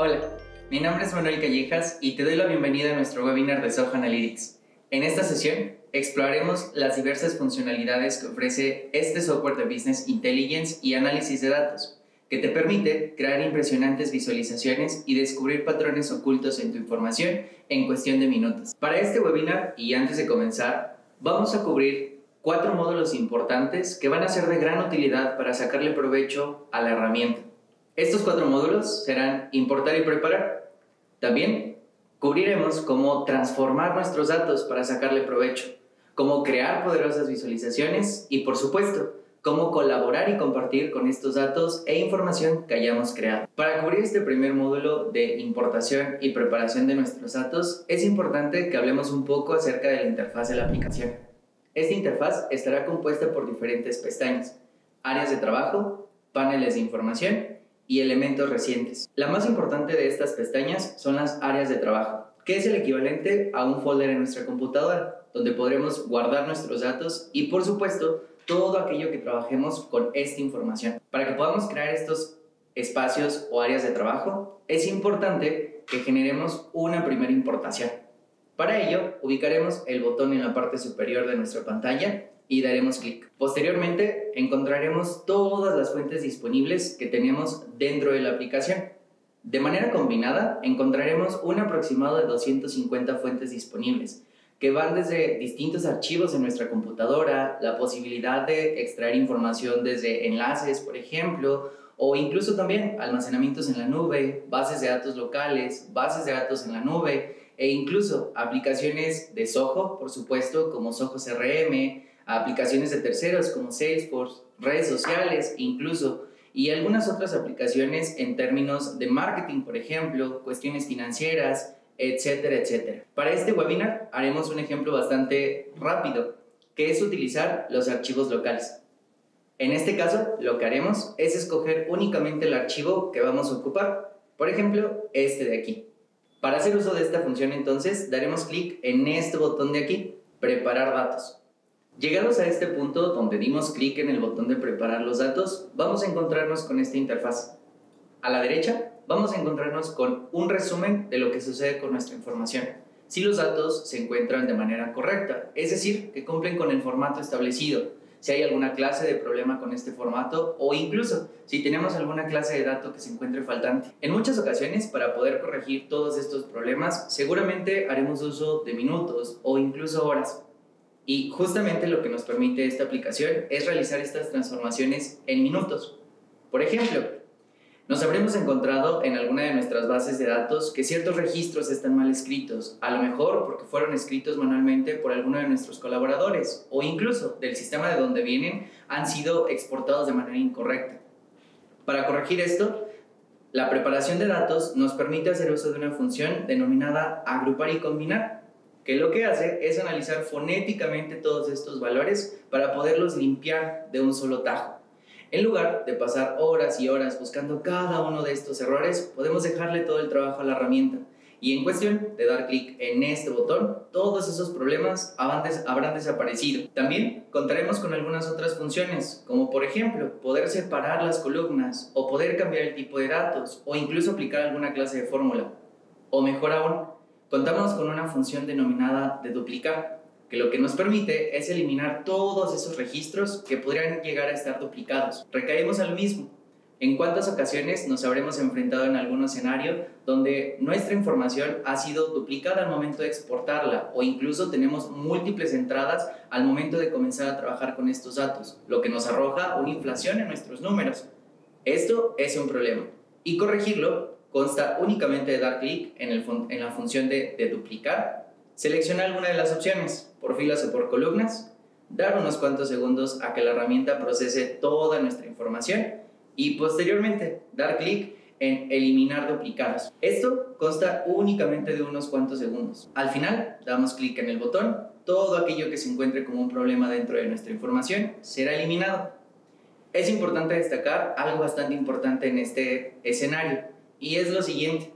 Hola, mi nombre es Manuel Callejas y te doy la bienvenida a nuestro webinar de Soho Analytics. En esta sesión exploraremos las diversas funcionalidades que ofrece este software de Business Intelligence y análisis de datos, que te permite crear impresionantes visualizaciones y descubrir patrones ocultos en tu información en cuestión de minutos. Para este webinar, y antes de comenzar, vamos a cubrir 4 módulos importantes que van a ser de gran utilidad para sacarle provecho a la herramienta. Estos 4 módulos serán importar y preparar. También cubriremos cómo transformar nuestros datos para sacarle provecho, cómo crear poderosas visualizaciones y, por supuesto, cómo colaborar y compartir con estos datos e información que hayamos creado. Para cubrir este primer módulo de importación y preparación de nuestros datos, es importante que hablemos un poco acerca de la interfaz de la aplicación. Esta interfaz estará compuesta por diferentes pestañas, áreas de trabajo, paneles de información y elementos recientes. La más importante de estas pestañas son las áreas de trabajo, que es el equivalente a un folder en nuestra computadora, donde podremos guardar nuestros datos y, por supuesto, todo aquello que trabajemos con esta información. Para que podamos crear estos espacios o áreas de trabajo, es importante que generemos una primera importación. Para ello, ubicaremos el botón en la parte superior de nuestra pantalla y daremos clic. Posteriormente, encontraremos todas las fuentes disponibles que tenemos dentro de la aplicación. De manera combinada, encontraremos un aproximado de 250 fuentes disponibles, que van desde distintos archivos en nuestra computadora, la posibilidad de extraer información desde enlaces, por ejemplo, o incluso también almacenamientos en la nube, bases de datos locales, bases de datos en la nube, e incluso aplicaciones de Soho, por supuesto, como Soho CRM, aplicaciones de terceros como Salesforce, redes sociales incluso, y algunas otras aplicaciones en términos de marketing, por ejemplo, cuestiones financieras, etcétera, etcétera. Para este webinar haremos un ejemplo bastante rápido, que es utilizar los archivos locales. En este caso, lo que haremos es escoger únicamente el archivo que vamos a ocupar, por ejemplo, este de aquí. Para hacer uso de esta función, entonces, daremos clic en este botón de aquí, preparar datos. Llegados a este punto donde dimos clic en el botón de preparar los datos, vamos a encontrarnos con esta interfaz. A la derecha, vamos a encontrarnos con un resumen de lo que sucede con nuestra información. Si los datos se encuentran de manera correcta, es decir, que cumplen con el formato establecido, si hay alguna clase de problema con este formato o incluso si tenemos alguna clase de dato que se encuentre faltante. En muchas ocasiones, para poder corregir todos estos problemas, seguramente haremos uso de minutos o incluso horas. Y justamente lo que nos permite esta aplicación es realizar estas transformaciones en minutos. Por ejemplo, nos habremos encontrado en alguna de nuestras bases de datos que ciertos registros están mal escritos, a lo mejor porque fueron escritos manualmente por alguno de nuestros colaboradores o incluso del sistema de donde vienen han sido exportados de manera incorrecta. Para corregir esto, la preparación de datos nos permite hacer uso de una función denominada agrupar y combinar, que lo que hace es analizar fonéticamente todos estos valores para poderlos limpiar de un solo tajo. En lugar de pasar horas y horas buscando cada uno de estos errores, podemos dejarle todo el trabajo a la herramienta y en cuestión de dar clic en este botón, todos esos problemas habrán desaparecido. También contaremos con algunas otras funciones, como por ejemplo, poder separar las columnas o poder cambiar el tipo de datos o incluso aplicar alguna clase de fórmula. O mejor aún, contamos con una función denominada de duplicar, que lo que nos permite es eliminar todos esos registros que podrían llegar a estar duplicados. Recaemos a lo mismo. ¿En cuántas ocasiones nos habremos enfrentado en algún escenario donde nuestra información ha sido duplicada al momento de exportarla o incluso tenemos múltiples entradas al momento de comenzar a trabajar con estos datos, lo que nos arroja una inflación en nuestros números? Esto es un problema y corregirlo consta únicamente de dar clic en la función de duplicar, seleccionar alguna de las opciones, por filas o por columnas, dar unos cuantos segundos a que la herramienta procese toda nuestra información y posteriormente dar clic en eliminar duplicados. Esto consta únicamente de unos cuantos segundos. Al final damos clic en el botón, todo aquello que se encuentre como un problema dentro de nuestra información será eliminado. Es importante destacar algo bastante importante en este escenario, y es lo siguiente: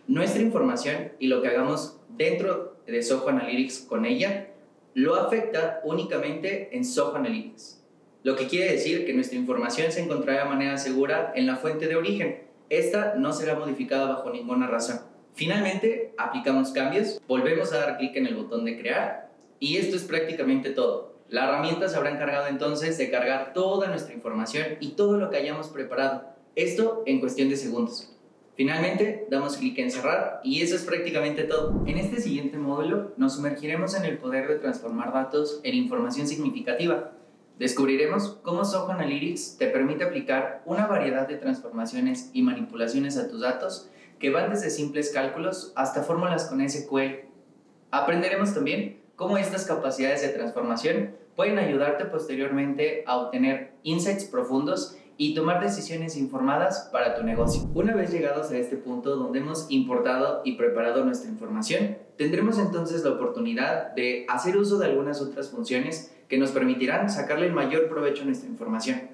nuestra información y lo que hagamos dentro de Soho Analytics con ella lo afecta únicamente en Soho Analytics, lo que quiere decir que nuestra información se encontrará de manera segura en la fuente de origen, esta no será modificada bajo ninguna razón. Finalmente, aplicamos cambios, volvemos a dar clic en el botón de crear y esto es prácticamente todo. La herramienta se habrá encargado entonces de cargar toda nuestra información y todo lo que hayamos preparado. Esto en cuestión de segundos. Finalmente, damos clic en cerrar y eso es prácticamente todo. En este siguiente módulo nos sumergiremos en el poder de transformar datos en información significativa. Descubriremos cómo Zoho Analytics te permite aplicar una variedad de transformaciones y manipulaciones a tus datos que van desde simples cálculos hasta fórmulas con SQL. Aprenderemos también cómo estas capacidades de transformación pueden ayudarte posteriormente a obtener insights profundos y tomar decisiones informadas para tu negocio. Una vez llegados a este punto donde hemos importado y preparado nuestra información, tendremos entonces la oportunidad de hacer uso de algunas otras funciones que nos permitirán sacarle el mayor provecho a nuestra información.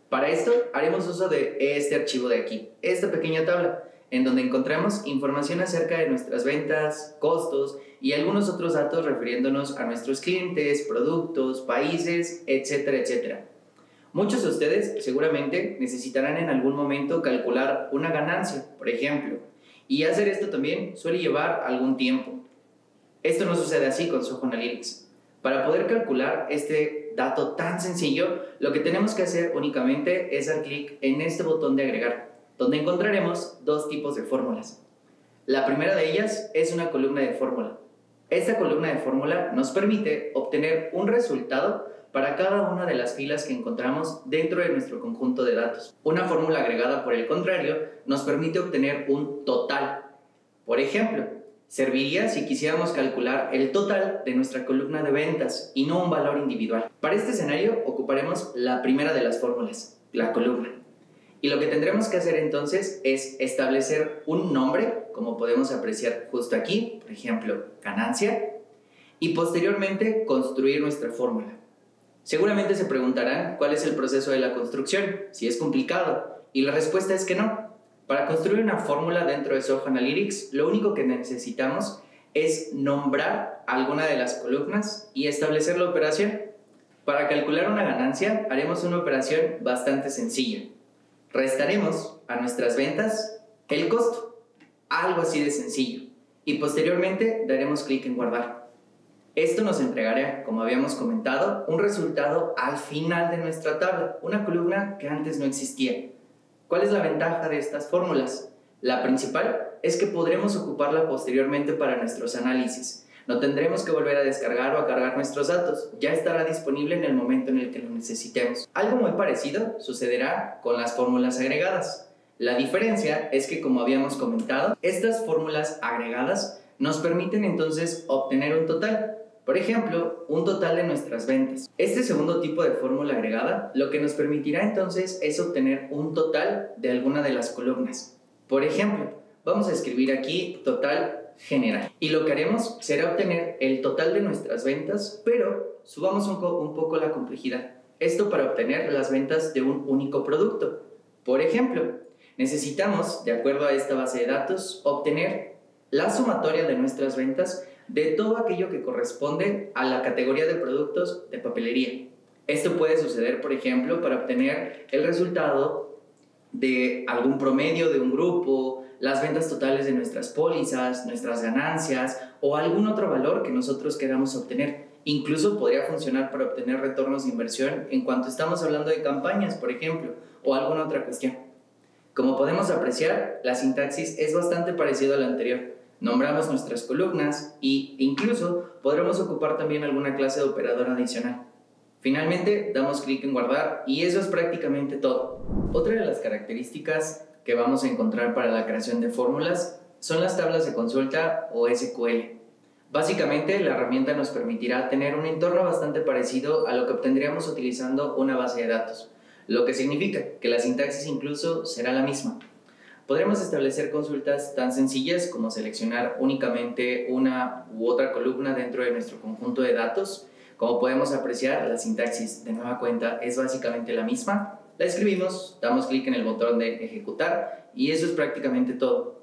Para esto haremos uso de este archivo de aquí, esta pequeña tabla, en donde encontramos información acerca de nuestras ventas, costos y algunos otros datos refiriéndonos a nuestros clientes, productos, países, etcétera, etcétera. Muchos de ustedes seguramente necesitarán en algún momento calcular una ganancia, por ejemplo, y hacer esto también suele llevar algún tiempo. Esto no sucede así con Zoho Analytics. Para poder calcular este dato tan sencillo, lo que tenemos que hacer únicamente es dar clic en este botón de agregar, donde encontraremos dos tipos de fórmulas. La primera de ellas es una columna de fórmula. Esta columna de fórmula nos permite obtener un resultado para cada una de las filas que encontramos dentro de nuestro conjunto de datos. Una fórmula agregada, por el contrario, nos permite obtener un total. Por ejemplo, serviría si quisiéramos calcular el total de nuestra columna de ventas y no un valor individual. Para este escenario ocuparemos la primera de las fórmulas, la columna. Y lo que tendremos que hacer entonces es establecer un nombre, como podemos apreciar justo aquí, por ejemplo, ganancia, y posteriormente construir nuestra fórmula. Seguramente se preguntarán cuál es el proceso de la construcción, si es complicado, y la respuesta es que no. Para construir una fórmula dentro de Zoho Analytics, lo único que necesitamos es nombrar alguna de las columnas y establecer la operación. Para calcular una ganancia, haremos una operación bastante sencilla. Restaremos a nuestras ventas el costo, algo así de sencillo, y posteriormente daremos clic en guardar. Esto nos entregará, como habíamos comentado, un resultado al final de nuestra tabla, una columna que antes no existía. ¿Cuál es la ventaja de estas fórmulas? La principal es que podremos ocuparla posteriormente para nuestros análisis. No tendremos que volver a descargar o a cargar nuestros datos, ya estará disponible en el momento en el que lo necesitemos. Algo muy parecido sucederá con las fórmulas agregadas. La diferencia es que, como habíamos comentado, estas fórmulas agregadas nos permiten entonces obtener un total. Por ejemplo, un total de nuestras ventas. Este segundo tipo de fórmula agregada lo que nos permitirá entonces es obtener un total de alguna de las columnas. Por ejemplo, vamos a escribir aquí total general. Y lo que haremos será obtener el total de nuestras ventas, pero subamos un poco la complejidad. Esto para obtener las ventas de un único producto. Por ejemplo, necesitamos, de acuerdo a esta base de datos, obtener la sumatoria de nuestras ventas de todo aquello que corresponde a la categoría de productos de papelería. Esto puede suceder, por ejemplo, para obtener el resultado de algún promedio de un grupo, las ventas totales de nuestras pólizas, nuestras ganancias o algún otro valor que nosotros queramos obtener. Incluso podría funcionar para obtener retornos de inversión en cuanto estamos hablando de campañas, por ejemplo, o alguna otra cuestión. Como podemos apreciar, la sintaxis es bastante parecida a la anterior. Nombramos nuestras columnas e incluso podremos ocupar también alguna clase de operador adicional. Finalmente, damos clic en guardar y eso es prácticamente todo. Otra de las características que vamos a encontrar para la creación de fórmulas son las tablas de consulta o SQL. Básicamente, la herramienta nos permitirá tener un entorno bastante parecido a lo que obtendríamos utilizando una base de datos, lo que significa que la sintaxis incluso será la misma. Podremos establecer consultas tan sencillas como seleccionar únicamente una u otra columna dentro de nuestro conjunto de datos. Como podemos apreciar, la sintaxis de nueva cuenta es básicamente la misma. La escribimos, damos clic en el botón de ejecutar y eso es prácticamente todo.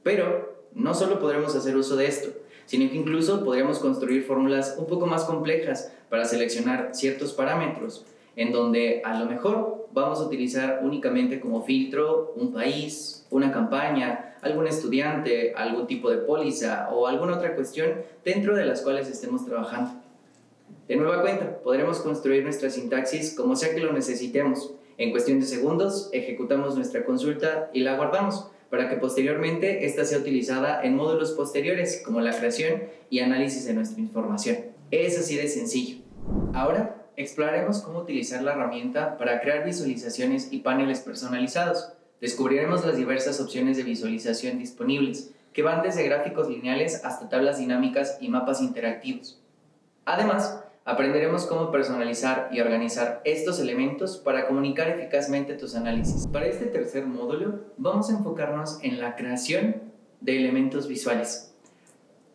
Pero no solo podremos hacer uso de esto, sino que incluso podríamos construir fórmulas un poco más complejas para seleccionar ciertos parámetros. en donde a lo mejor vamos a utilizar únicamente como filtro un país, una campaña, algún estudiante, algún tipo de póliza o alguna otra cuestión dentro de las cuales estemos trabajando. De nueva cuenta, podremos construir nuestra sintaxis como sea que lo necesitemos. En cuestión de segundos, ejecutamos nuestra consulta y la guardamos para que posteriormente ésta sea utilizada en módulos posteriores como la creación y análisis de nuestra información. Es así de sencillo. Ahora, exploraremos cómo utilizar la herramienta para crear visualizaciones y paneles personalizados. Descubriremos las diversas opciones de visualización disponibles, que van desde gráficos lineales hasta tablas dinámicas y mapas interactivos. Además, aprenderemos cómo personalizar y organizar estos elementos para comunicar eficazmente tus análisis. Para este tercer módulo, vamos a enfocarnos en la creación de elementos visuales.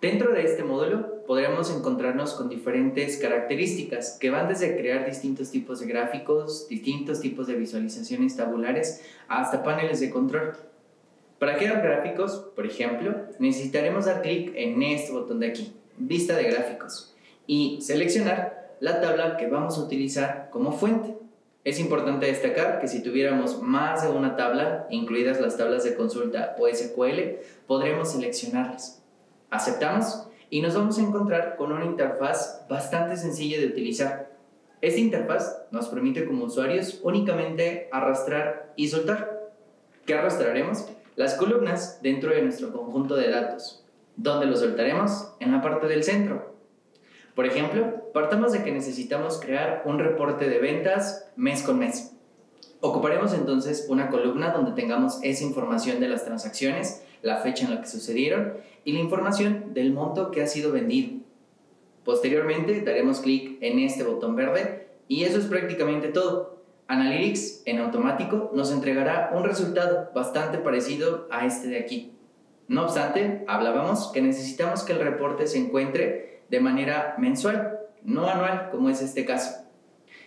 Dentro de este módulo, podremos encontrarnos con diferentes características que van desde crear distintos tipos de gráficos, distintos tipos de visualizaciones tabulares, hasta paneles de control. Para crear gráficos, por ejemplo, necesitaremos dar clic en este botón de aquí, Vista de Gráficos, y seleccionar la tabla que vamos a utilizar como fuente. Es importante destacar que si tuviéramos más de una tabla, incluidas las tablas de consulta o SQL, podremos seleccionarlas. Aceptamos y nos vamos a encontrar con una interfaz bastante sencilla de utilizar. Esta interfaz nos permite como usuarios únicamente arrastrar y soltar. ¿Qué arrastraremos? Las columnas dentro de nuestro conjunto de datos. ¿Dónde lo soltaremos? En la parte del centro. Por ejemplo, partamos de que necesitamos crear un reporte de ventas mes con mes. Ocuparemos entonces una columna donde tengamos esa información de las transacciones, la fecha en la que sucedieron y la información del monto que ha sido vendido. Posteriormente daremos clic en este botón verde y eso es prácticamente todo. Analytics en automático nos entregará un resultado bastante parecido a este de aquí. No obstante, hablábamos que necesitamos que el reporte se encuentre de manera mensual, no anual como es este caso.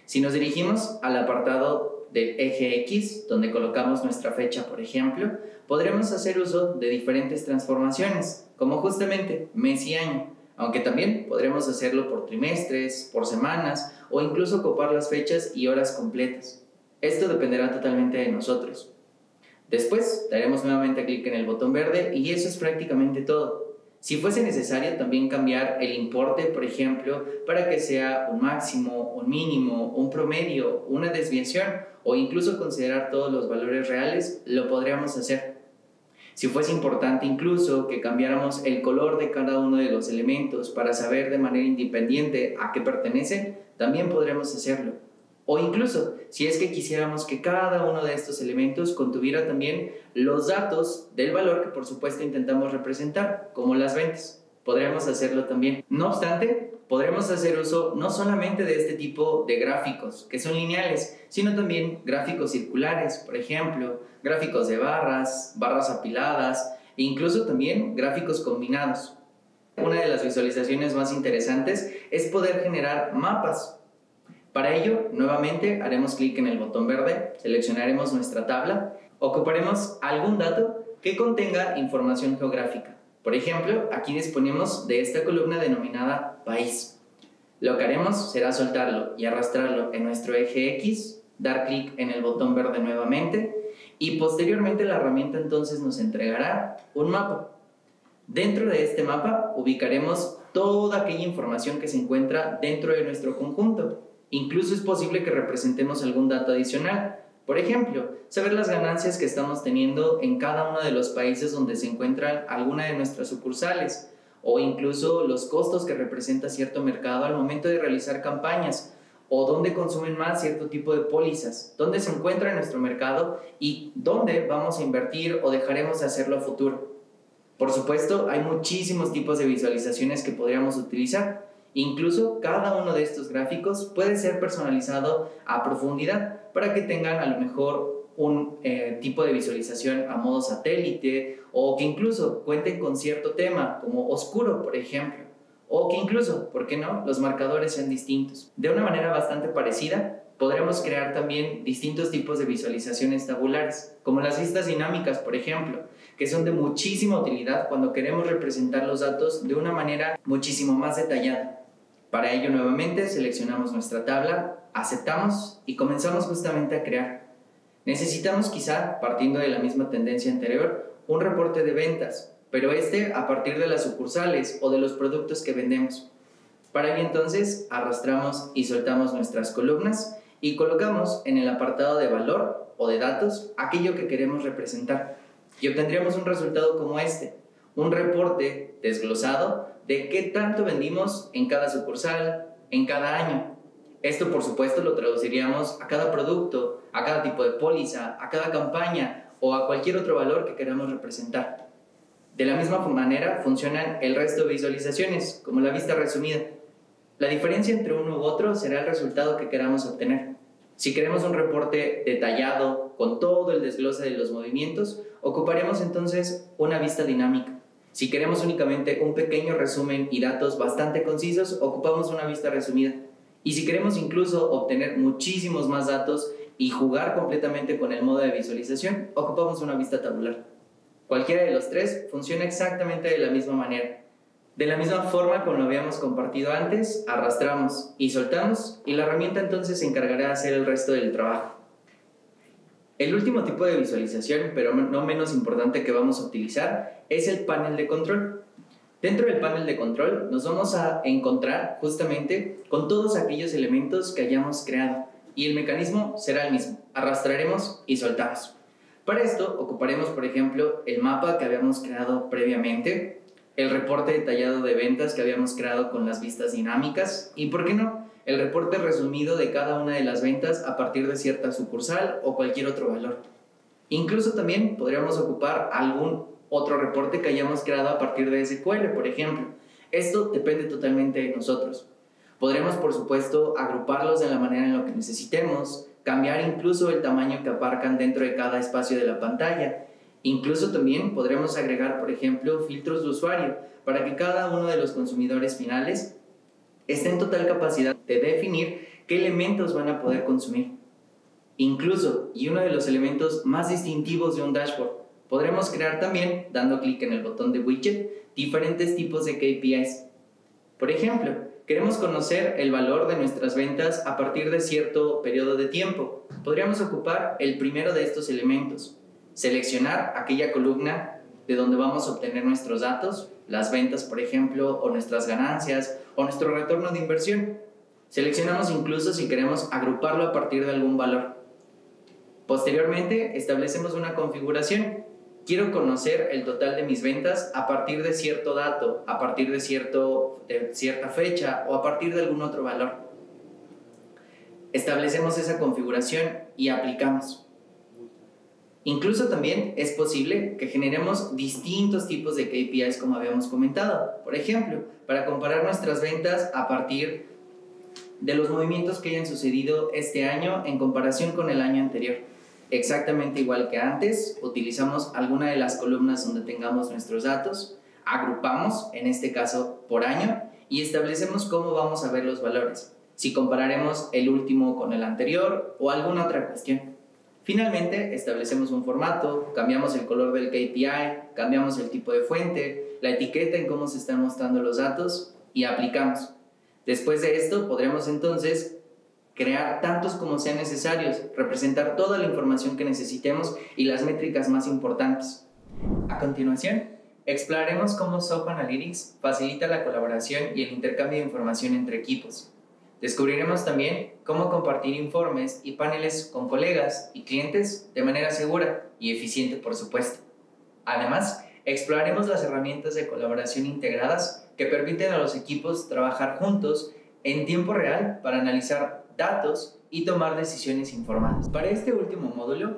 Si nos dirigimos al apartado del eje X, donde colocamos nuestra fecha, por ejemplo, podremos hacer uso de diferentes transformaciones, como justamente mes y año, aunque también podremos hacerlo por trimestres, por semanas o incluso copar las fechas y horas completas. Esto dependerá totalmente de nosotros. Después daremos nuevamente clic en el botón verde y eso es prácticamente todo. Si fuese necesario también cambiar el importe, por ejemplo, para que sea un máximo, un mínimo, un promedio, una desviación o incluso considerar todos los valores reales, lo podríamos hacer. Si fuese importante incluso que cambiáramos el color de cada uno de los elementos para saber de manera independiente a qué pertenecen, también podremos hacerlo. O incluso, si es que quisiéramos que cada uno de estos elementos contuviera también los datos del valor que por supuesto intentamos representar, como las ventas, podríamos hacerlo también. No obstante, podremos hacer uso no solamente de este tipo de gráficos, que son lineales, sino también gráficos circulares, por ejemplo, gráficos de barras, barras apiladas, e incluso también gráficos combinados. Una de las visualizaciones más interesantes es poder generar mapas. Para ello, nuevamente haremos clic en el botón verde, seleccionaremos nuestra tabla, ocuparemos algún dato que contenga información geográfica. Por ejemplo, aquí disponemos de esta columna denominada país. Lo que haremos será soltarlo y arrastrarlo en nuestro eje X, dar clic en el botón verde nuevamente y posteriormente la herramienta entonces nos entregará un mapa. Dentro de este mapa ubicaremos toda aquella información que se encuentra dentro de nuestro conjunto. Incluso es posible que representemos algún dato adicional. Por ejemplo, saber las ganancias que estamos teniendo en cada uno de los países donde se encuentran alguna de nuestras sucursales, o incluso los costos que representa cierto mercado al momento de realizar campañas, o dónde consumen más cierto tipo de pólizas, dónde se encuentra nuestro mercado y dónde vamos a invertir o dejaremos de hacerlo a futuro. Por supuesto, hay muchísimos tipos de visualizaciones que podríamos utilizar. Incluso cada uno de estos gráficos puede ser personalizado a profundidad para que tengan a lo mejor un tipo de visualización a modo satélite o que incluso cuenten con cierto tema como oscuro, por ejemplo, o que incluso, ¿por qué no?, los marcadores sean distintos. De una manera bastante parecida, podremos crear también distintos tipos de visualizaciones tabulares, como las vistas dinámicas, por ejemplo, que son de muchísima utilidad cuando queremos representar los datos de una manera muchísimo más detallada. Para ello nuevamente seleccionamos nuestra tabla, aceptamos y comenzamos justamente a crear. Necesitamos quizá, partiendo de la misma tendencia anterior, un reporte de ventas, pero a partir de las sucursales o de los productos que vendemos. Para ello entonces arrastramos y soltamos nuestras columnas y colocamos en el apartado de valor o de datos aquello que queremos representar y obtendríamos un resultado como un reporte desglosado de qué tanto vendimos en cada sucursal, en cada año. Esto por supuesto lo traduciríamos a cada producto, a cada tipo de póliza, a cada campaña o a cualquier otro valor que queramos representar. De la misma manera funcionan el resto de visualizaciones, como la vista resumida. La diferencia entre uno u otro será el resultado que queramos obtener. Si queremos un reporte detallado, con todo el desglose de los movimientos, ocuparemos entonces una vista dinámica. Si queremos únicamente un pequeño resumen y datos bastante concisos, ocupamos una vista resumida. Y si queremos incluso obtener muchísimos más datos y jugar completamente con el modo de visualización, ocupamos una vista tabular. Cualquiera de los tres funciona exactamente de la misma manera. De la misma forma como lo habíamos compartido antes, arrastramos y soltamos y la herramienta entonces se encargará de hacer el resto del trabajo. El último tipo de visualización, pero no menos importante que vamos a utilizar, es el panel de control. Dentro del panel de control nos vamos a encontrar justamente con todos aquellos elementos que hayamos creado y el mecanismo será el mismo, arrastraremos y soltamos. Para esto ocuparemos por ejemplo el mapa que habíamos creado previamente, el reporte detallado de ventas que habíamos creado con las vistas dinámicas y, ¿por qué no?, el reporte resumido de cada una de las ventas a partir de cierta sucursal o cualquier otro valor. Incluso también podríamos ocupar algún otro reporte que hayamos creado a partir de SQL, por ejemplo. Esto depende totalmente de nosotros. Podremos, por supuesto, agruparlos de la manera en la que necesitemos, cambiar incluso el tamaño que abarcan dentro de cada espacio de la pantalla. Incluso también podremos agregar, por ejemplo, filtros de usuario para que cada uno de los consumidores finales esté en total capacidad de definir qué elementos van a poder consumir. Incluso, y uno de los elementos más distintivos de un dashboard, podremos crear también, dando clic en el botón de widget, diferentes tipos de KPIs. Por ejemplo, queremos conocer el valor de nuestras ventas a partir de cierto periodo de tiempo. Podríamos ocupar el primero de estos elementos, seleccionar aquella columna de donde vamos a obtener nuestros datos, las ventas por ejemplo, o nuestras ganancias, o nuestro retorno de inversión. Seleccionamos incluso si queremos agruparlo a partir de algún valor. Posteriormente establecemos una configuración. Quiero conocer el total de mis ventas a partir de cierto dato, a partir de cierta fecha o a partir de algún otro valor. Establecemos esa configuración y aplicamos. Incluso también es posible que generemos distintos tipos de KPIs como habíamos comentado. Por ejemplo, para comparar nuestras ventas a partir de los movimientos que hayan sucedido este año en comparación con el año anterior. Exactamente igual que antes, utilizamos alguna de las columnas donde tengamos nuestros datos, agrupamos, en este caso por año, y establecemos cómo vamos a ver los valores, si compararemos el último con el anterior o alguna otra cuestión. Finalmente, establecemos un formato, cambiamos el color del KPI, cambiamos el tipo de fuente, la etiqueta en cómo se están mostrando los datos y aplicamos. Después de esto, podremos entonces crear tantos como sean necesarios, representar toda la información que necesitemos y las métricas más importantes. A continuación, exploraremos cómo Zoho Analytics facilita la colaboración y el intercambio de información entre equipos. Descubriremos también cómo compartir informes y paneles con colegas y clientes de manera segura y eficiente, por supuesto. Además, exploraremos las herramientas de colaboración integradas que permiten a los equipos trabajar juntos en tiempo real para analizar datos y tomar decisiones informadas. Para este último módulo,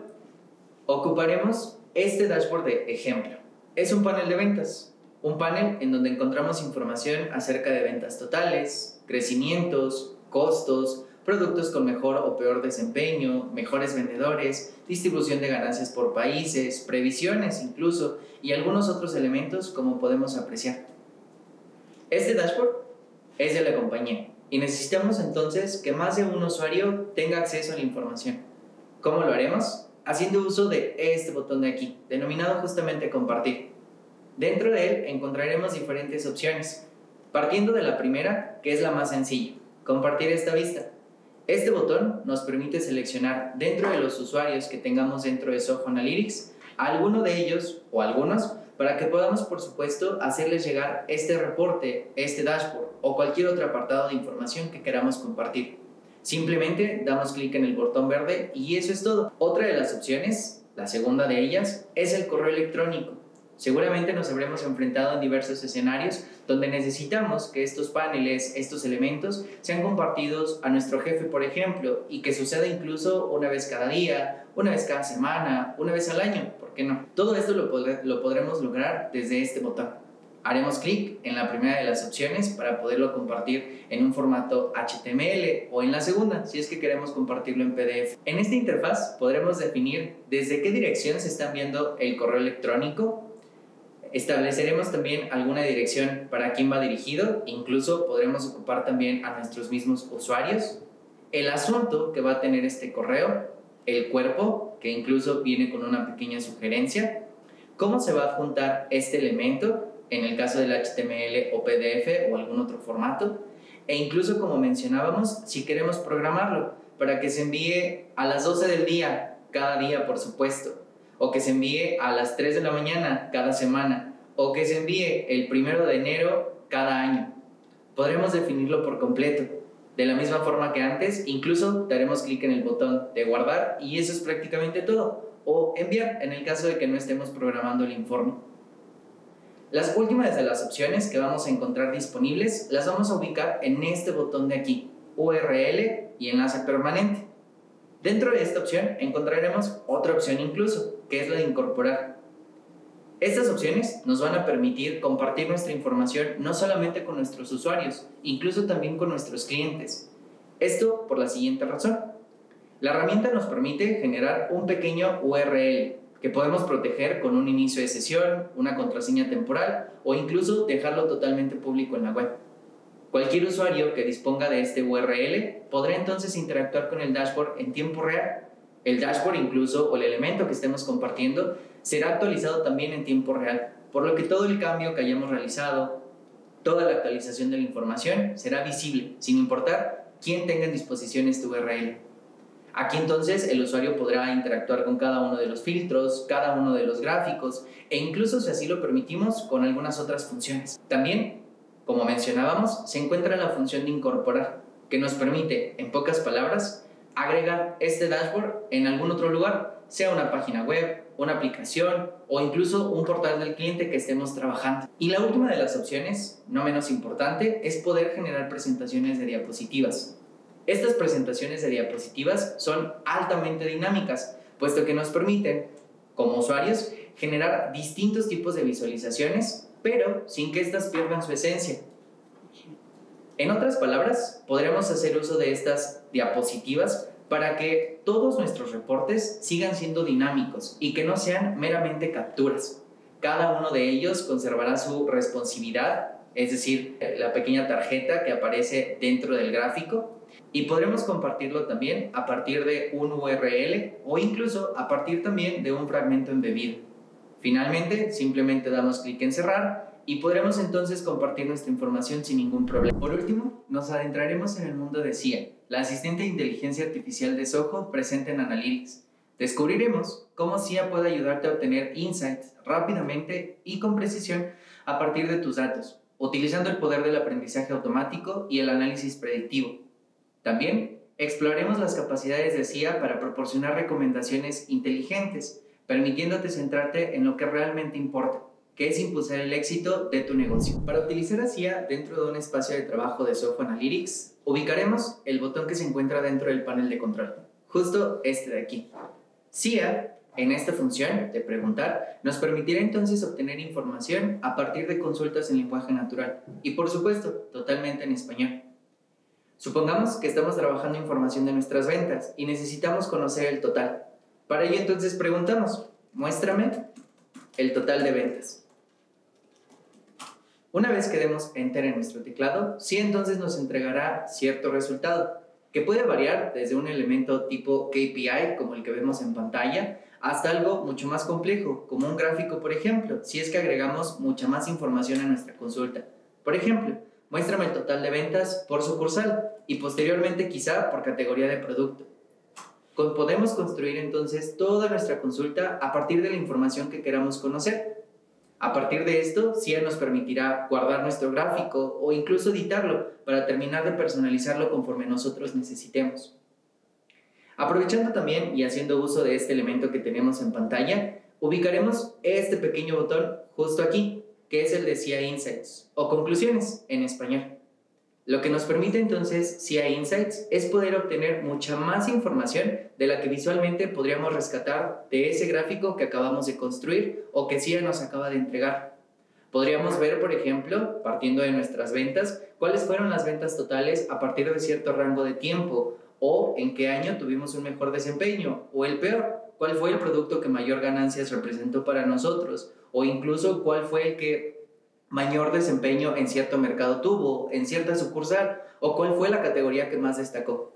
ocuparemos este dashboard de ejemplo. Es un panel de ventas, un panel en donde encontramos información acerca de ventas totales, crecimientos, costos, productos con mejor o peor desempeño, mejores vendedores, distribución de ganancias por países, previsiones incluso, y algunos otros elementos como podemos apreciar. Este dashboard es de la compañía y necesitamos entonces que más de un usuario tenga acceso a la información. ¿Cómo lo haremos? Haciendo uso de este botón de aquí, denominado justamente compartir. Dentro de él encontraremos diferentes opciones. Partiendo de la primera, que es la más sencilla, compartir esta vista. Este botón nos permite seleccionar dentro de los usuarios que tengamos dentro de Zoho Analytics, a alguno de ellos o algunos, para que podamos, por supuesto, hacerles llegar este reporte, este dashboard o cualquier otro apartado de información que queramos compartir. Simplemente damos clic en el botón verde y eso es todo. Otra de las opciones, la segunda de ellas, es el correo electrónico. Seguramente nos habremos enfrentado en diversos escenarios donde necesitamos que estos paneles, estos elementos, sean compartidos a nuestro jefe, por ejemplo, y que suceda incluso una vez cada día, una vez cada semana, una vez al año, ¿por qué no? Todo esto lo podremos lograr desde este botón. Haremos clic en la primera de las opciones para poderlo compartir en un formato HTML o en la segunda, si es que queremos compartirlo en PDF. En esta interfaz podremos definir desde qué dirección se está enviando el correo electrónico. Estableceremos también alguna dirección para quién va dirigido, incluso podremos ocupar también a nuestros mismos usuarios, el asunto que va a tener este correo, el cuerpo, que incluso viene con una pequeña sugerencia, cómo se va a adjuntar este elemento, en el caso del HTML o PDF o algún otro formato, e incluso, como mencionábamos, si queremos programarlo para que se envíe a las 12 del día, cada día por supuesto, o que se envíe a las 3 de la mañana cada semana, o que se envíe el 1 de enero cada año. Podremos definirlo por completo. De la misma forma que antes, incluso daremos clic en el botón de guardar y eso es prácticamente todo, o enviar en el caso de que no estemos programando el informe. Las últimas de las opciones que vamos a encontrar disponibles las vamos a ubicar en este botón de aquí, URL y enlace permanente. Dentro de esta opción encontraremos otra opción incluso, que es la de incorporar. Estas opciones nos van a permitir compartir nuestra información no solamente con nuestros usuarios, incluso también con nuestros clientes. Esto por la siguiente razón. La herramienta nos permite generar un pequeño URL que podemos proteger con un inicio de sesión, una contraseña temporal o incluso dejarlo totalmente público en la web. Cualquier usuario que disponga de este URL podrá entonces interactuar con el dashboard en tiempo real. El dashboard incluso o el elemento que estemos compartiendo será actualizado también en tiempo real, por lo que todo el cambio que hayamos realizado, toda la actualización de la información será visible, sin importar quién tenga en disposición este URL. Aquí entonces el usuario podrá interactuar con cada uno de los filtros, cada uno de los gráficos e incluso, si así lo permitimos, con algunas otras funciones. También, como mencionábamos, se encuentra la función de incorporar, que nos permite, en pocas palabras, agregar este dashboard en algún otro lugar, sea una página web, una aplicación o incluso un portal del cliente que estemos trabajando. Y la última de las opciones, no menos importante, es poder generar presentaciones de diapositivas. Estas presentaciones de diapositivas son altamente dinámicas, puesto que nos permiten, como usuarios, generar distintos tipos de visualizaciones, pero sin que éstas pierdan su esencia. En otras palabras, podremos hacer uso de estas diapositivas para que todos nuestros reportes sigan siendo dinámicos y que no sean meramente capturas. Cada uno de ellos conservará su responsividad, es decir, la pequeña tarjeta que aparece dentro del gráfico, y podremos compartirlo también a partir de un URL o incluso a partir también de un fragmento embebido. Finalmente, simplemente damos clic en cerrar y podremos entonces compartir nuestra información sin ningún problema. Por último, nos adentraremos en el mundo de CIA, la asistente de inteligencia artificial de Zoho presente en Analytics. Descubriremos cómo CIA puede ayudarte a obtener insights rápidamente y con precisión a partir de tus datos, utilizando el poder del aprendizaje automático y el análisis predictivo. También exploraremos las capacidades de CIA para proporcionar recomendaciones inteligentes, permitiéndote centrarte en lo que realmente importa, que es impulsar el éxito de tu negocio. Para utilizar a CIA dentro de un espacio de trabajo de Zoho Analytics, ubicaremos el botón que se encuentra dentro del panel de control, justo este de aquí. CIA, en esta función de preguntar, nos permitirá entonces obtener información a partir de consultas en lenguaje natural y, por supuesto, totalmente en español. Supongamos que estamos trabajando información de nuestras ventas y necesitamos conocer el total. Para ello entonces preguntamos, muéstrame el total de ventas. Una vez que demos Enter en nuestro teclado, sí entonces nos entregará cierto resultado, que puede variar desde un elemento tipo KPI, como el que vemos en pantalla, hasta algo mucho más complejo, como un gráfico, por ejemplo, si es que agregamos mucha más información a nuestra consulta. Por ejemplo, Muéstrame el total de ventas por sucursal y posteriormente quizá por categoría de producto. Podemos construir entonces toda nuestra consulta a partir de la información que queramos conocer. A partir de esto, CIA nos permitirá guardar nuestro gráfico o incluso editarlo para terminar de personalizarlo conforme nosotros necesitemos. Aprovechando también y haciendo uso de este elemento que tenemos en pantalla, ubicaremos este pequeño botón justo aquí, que es el de CIA Insights o conclusiones en español. Lo que nos permite entonces CIA Insights es poder obtener mucha más información de la que visualmente podríamos rescatar de ese gráfico que acabamos de construir o que CIA nos acaba de entregar. Podríamos ver, por ejemplo, partiendo de nuestras ventas, cuáles fueron las ventas totales a partir de cierto rango de tiempo o en qué año tuvimos un mejor desempeño o el peor, cuál fue el producto que mayor ganancias representó para nosotros o incluso cuál fue el que mayor desempeño en cierto mercado tuvo, en cierta sucursal, o cuál fue la categoría que más destacó.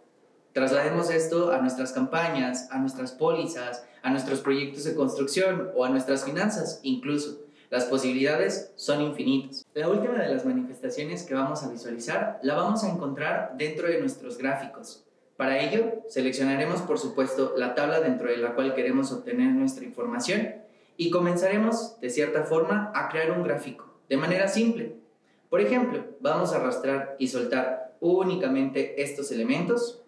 Traslademos esto a nuestras campañas, a nuestras pólizas, a nuestros proyectos de construcción o a nuestras finanzas, incluso. Las posibilidades son infinitas. La última de las manifestaciones que vamos a visualizar la vamos a encontrar dentro de nuestros gráficos. Para ello, seleccionaremos por supuesto la tabla dentro de la cual queremos obtener nuestra información y comenzaremos, de cierta forma, a crear un gráfico. De manera simple. Por ejemplo, vamos a arrastrar y soltar únicamente estos elementos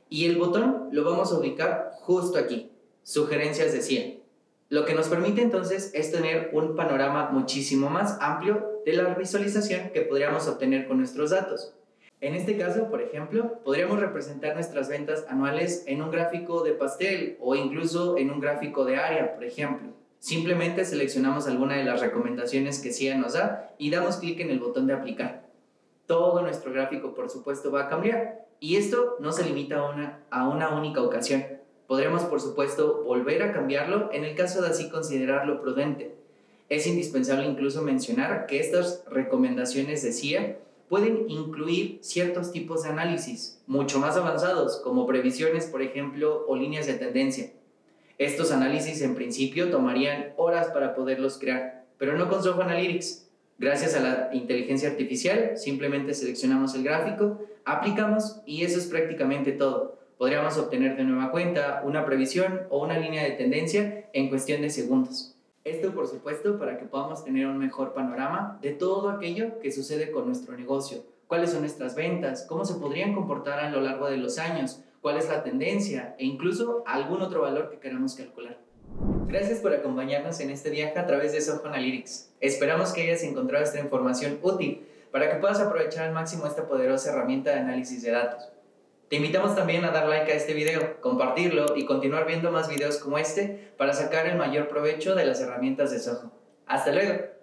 y el botón lo vamos a ubicar justo aquí, sugerencias de CIA. Lo que nos permite entonces es tener un panorama muchísimo más amplio de la visualización que podríamos obtener con nuestros datos. En este caso, por ejemplo, podríamos representar nuestras ventas anuales en un gráfico de pastel o incluso en un gráfico de área, por ejemplo. Simplemente seleccionamos alguna de las recomendaciones que CIA nos da y damos clic en el botón de aplicar. Todo nuestro gráfico, por supuesto, va a cambiar. Y esto no se limita a una única ocasión. Podremos, por supuesto, volver a cambiarlo en el caso de así considerarlo prudente. Es indispensable incluso mencionar que estas recomendaciones de CIA pueden incluir ciertos tipos de análisis, mucho más avanzados, como previsiones, por ejemplo, o líneas de tendencia. Estos análisis en principio tomarían horas para poderlos crear, pero no con Zoho Analytics. Gracias a la inteligencia artificial, simplemente seleccionamos el gráfico, aplicamos y eso es prácticamente todo. Podríamos obtener de nueva cuenta una previsión o una línea de tendencia en cuestión de segundos. Esto, por supuesto, para que podamos tener un mejor panorama de todo aquello que sucede con nuestro negocio. ¿Cuáles son nuestras ventas? ¿Cómo se podrían comportar a lo largo de los años? ¿Cuál es la tendencia? E incluso algún otro valor que queramos calcular. Gracias por acompañarnos en este viaje a través de Zoho Analytics. Esperamos que hayas encontrado esta información útil para que puedas aprovechar al máximo esta poderosa herramienta de análisis de datos. Te invitamos también a dar like a este video, compartirlo y continuar viendo más videos como este para sacar el mayor provecho de las herramientas de Zoho. ¡Hasta luego!